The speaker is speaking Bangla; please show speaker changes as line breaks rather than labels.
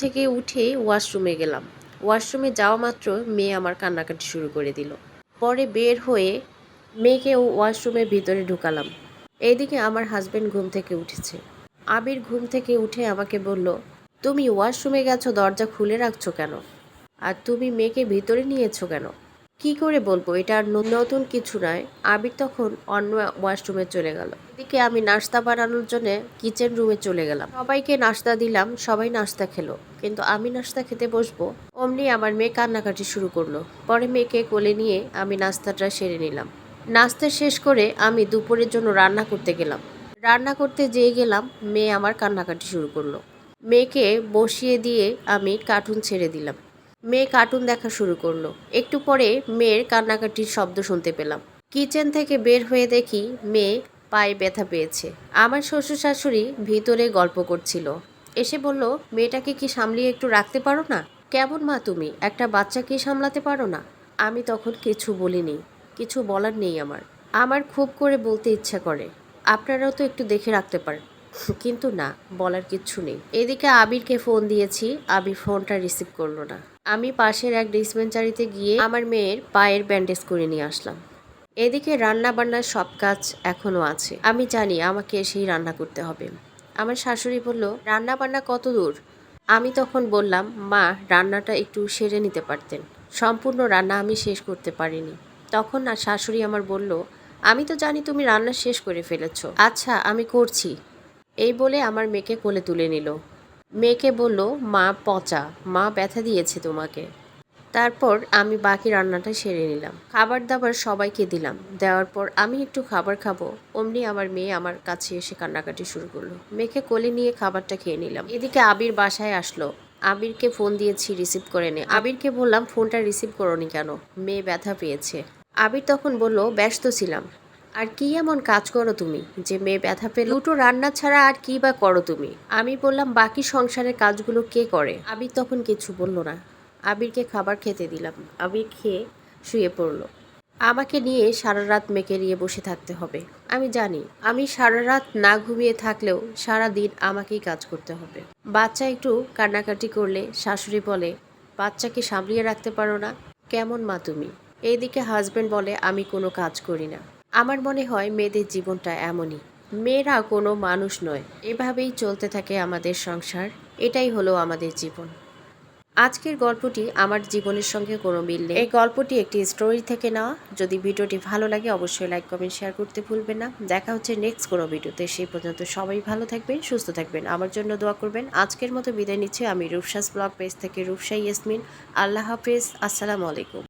থেকে উঠে ওয়াশরুমে গেলাম। ওয়াশরুমে যাওয়া মাত্র মেয়ে আমার কান্নাকাটি শুরু করে দিল। পরে বের হয়ে মেয়েকেও ওয়াশরুমের ভিতরে ঢুকালাম। এইদিকে আমার হাজবেন্ড ঘুম থেকে উঠেছে। আবির ঘুম থেকে উঠে আমাকে বলল, তুমি ওয়াশরুমে গেছো, দরজা খুলে রাখছো কেন? আর তুমি মেয়েকে ভিতরে নিয়েছো কেন? কি করে বলবো, এটা আর নতুন কিছু নয়। আবির তখন অন্য ওয়াশরুমে চলে গেল। এদিকে আমি নাস্তা বানানোর জন্য কিচেন রুমে চলে গেলাম। সবাইকে নাস্তা দিলাম, সবাই নাস্তা খেলো, কিন্তু আমি নাস্তা খেতে বসবো অমনি আমার মেয়ে কান্নাকাটি শুরু করলো। পরে মেয়েকে কোলে নিয়ে আমি নাস্তাটা সেরে নিলাম। নাস্তা শেষ করে আমি দুপুরের জন্য রান্না করতে গেলাম। রান্না করতে যেয়ে গেলাম, মেয়ে আমার কান্নাকাটি শুরু করলো। মেয়েকে বসিয়ে দিয়ে আমি কার্টুন ছেড়ে দিলাম। মেয়ে কার্টুন দেখা শুরু করলো। একটু পরে মেয়ের কান্নাকাটির শব্দ শুনতে পেলাম। কিচেন থেকে বের হয়ে দেখি মেয়ে পায়ে ব্যথা পেয়েছে। আমার শ্বশুর শাশুড়ি ভিতরে গল্প করছিল। এসে বলল, মেয়েটাকে কি সামলিয়ে একটু রাখতে পারো না? কেমন মা তুমি, একটা বাচ্চাকে সামলাতে পারো না? আমি তখন কিছু বলিনি, কিছু বলার নেই আমার। আমার খুব করে বলতে ইচ্ছা করে, আপনারাও তো একটু দেখে রাখতে পারেন, কিন্তু না, বলার কিচ্ছু নেই। এদিকে আবিরকে ফোন দিয়েছি, আবির ফোনটা রিসিভ করলো না। আমি পাশের এক ডিসপেন্সারিতে গিয়ে আমার মেয়ের পায়ের ব্যান্ডেজ করে নিয়ে আসলাম। এদিকে রান্না বান্নার সব কাজ এখনো আছে। আমি জানি আমাকে এসেই রান্না করতে হবে। আমার শাশুড়ি বলল, রান্না বান্না কত দূর? আমি তখন বললাম, মা, রান্নাটা একটু সেরে নিতে পারতেন, সম্পূর্ণ রান্না আমি শেষ করতে পারিনি। তখন না শাশুড়ি আমার বলল, আমি তো জানি তুমি রান্না শেষ করে ফেলেছো, আচ্ছা আমি করছি। এই বলে আমার মেয়েকে কোলে তুলে নিল। মেয়েকে বলল, মা পচা, মা ব্যথা দিয়েছে তোমাকে। তারপর আমি বাকি রান্নাটা সেরে নিলাম। খাবার দাবার সবাইকে দিলাম। দেওয়ার পর আমি একটু খাবার খাবো অমনি আমার মেয়ে আমার কাছে এসে কান্নাকাটি শুরু করলো। মেয়েকে কোলে নিয়ে খাবারটা খেয়ে নিলাম। এদিকে আবির বাসায় আসলো। আবিরকে ফোন দিয়েছি, রিসিভ করে নে। আবিরকে বললাম, ফোনটা রিসিভ করোনি কেন? মেয়ে ব্যথা পেয়েছে। আবির তখন বলল, ব্যস্ত ছিলাম। আর কি এমন কাজ করো তুমি যে মেয়ে ব্যথা পেল? দুটো রান্না ছাড়া আর কি বা করো তুমি? আমি বললাম, বাকি সংসারের কাজগুলো কে করে? আবির তখন কিছু বলল না। আবিরকে খাবার খেতে দিলাম। আবির খেয়ে শুয়ে পড়লো। আমাকে নিয়ে সারা রাত মেয়েকে নিয়ে বসে থাকতে হবে। আমি জানি আমি সারা রাত না ঘুমিয়ে থাকলেও সারা দিন আমাকেই কাজ করতে হবে। বাচ্চা একটু কান্নাকাটি করলে শাশুড়ি বলে, বাচ্চাকে সামলিয়ে রাখতে পারো না? কেমন মা তুমি? এইদিকে হাজবেন্ড বলে, আমি কোনো কাজ করি না। আমার মনে হয় মেয়েদের জীবনটা এমনই। মেয়েরা কোনো মানুষ নয়। এভাবেই চলতে থাকে আমাদের সংসার। এটাই হলো আমাদের জীবন। আজকের গল্পটি আমার জীবনের সঙ্গে কোনো মিল নেই। এই গল্পটি একটি স্টোরি থেকে নেওয়া। যদি ভিডিওটি ভালো লাগে অবশ্যই লাইক, কমেন্ট, শেয়ার করতে ভুলবেন না। দেখা হচ্ছে নেক্সট কোনো ভিডিওতে। সেই পর্যন্ত সবাই ভালো থাকবেন, সুস্থ থাকবেন, আমার জন্য দোয়া করবেন। আজকের মতো বিদায় নিচ্ছি আমি রূপসাস ব্লগ পেজ থেকে, রূপসা ইয়াসমিন। আল্লাহ হাফেজ, আসসালামু আলাইকুম।